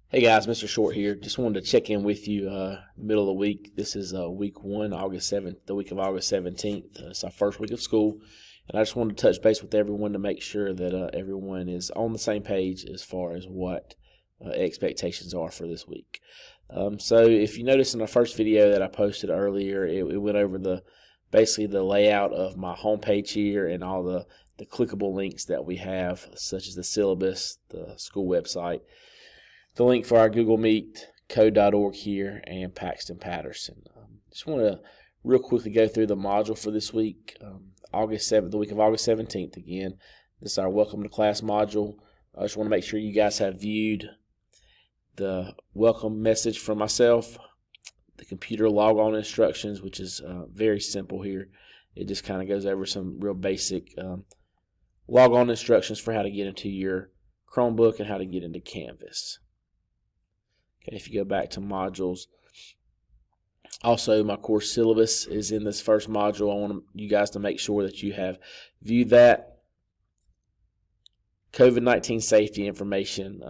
Hey guys, Mr. Short here. Just wanted to check in with you middle of the week. This is week one, August 7th, the week of August 17th. It's our first week of school, and I just wanted to touch base with everyone to make sure that everyone is on the same page as far as what expectations are for this week. So if you notice in the first video that I posted earlier, it went over basically the layout of my homepage here and all the clickable links that we have, such as the syllabus, the school website, the link for our Google Meet, code.org here, and Paxton Patterson. Just want to real quickly go through the module for this week, August 7th, the week of August 17th again. This is our Welcome to Class module. I just want to make sure you guys have viewed the welcome message from myself, the computer log-on instructions, which is very simple here. It just kind of goes over some real basic log-on instructions for how to get into your Chromebook and how to get into Canvas. Okay, if you go back to modules, also my course syllabus is in this first module. I want you guys to make sure that you have viewed that. COVID-19 safety information.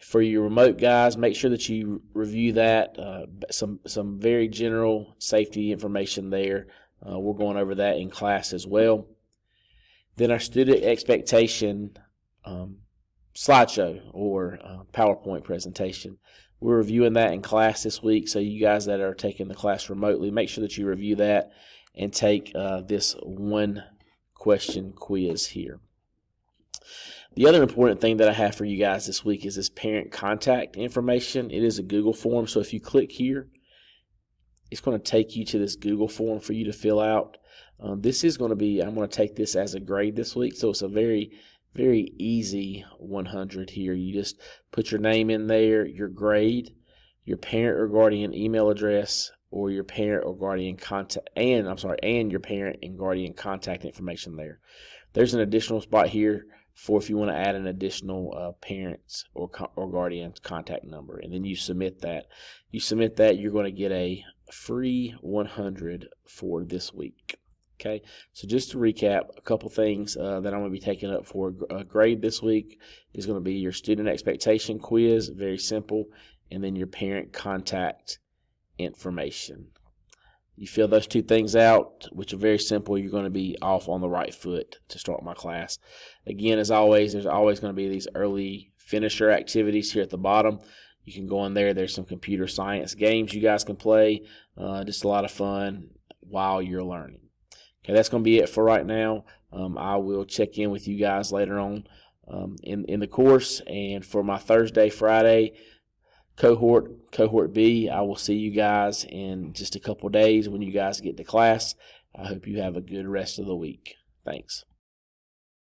For your remote guys, make sure that you review that. Some very general safety information there. We're going over that in class as well. Then our student expectation slideshow or PowerPoint presentation. We're reviewing that in class this week, so you guys that are taking the class remotely, make sure that you review that and take this one question quiz here. The other important thing that I have for you guys this week is this parent contact information. It is a Google form, so if you click here, it's going to take you to this Google form for you to fill out. This is going to be, I'm going to take this as a grade this week, so it's a very easy 100 here. You just put your name in there, your grade, your parent or guardian email address, or your parent or guardian contact, and your parent and guardian contact information there. There's an additional spot here for if you want to add an additional parents or guardian contact number, and then you submit that. You're going to get a free 100 for this week. Okay, so just to recap, a couple things that I'm going to be taking up for a grade this week is going to be your student expectation quiz, very simple, and then your parent contact information. You fill those two things out, which are very simple, you're going to be off on the right foot to start my class. Again, as always, there's always going to be these early finisher activities here at the bottom. You can go in there. There's some computer science games you guys can play. Just a lot of fun while you're learning. Okay, that's going to be it for right now. I will check in with you guys later on in the course. And for my Thursday, Friday cohort B, I will see you guys in just a couple days when you guys get to class. I hope you have a good rest of the week. Thanks.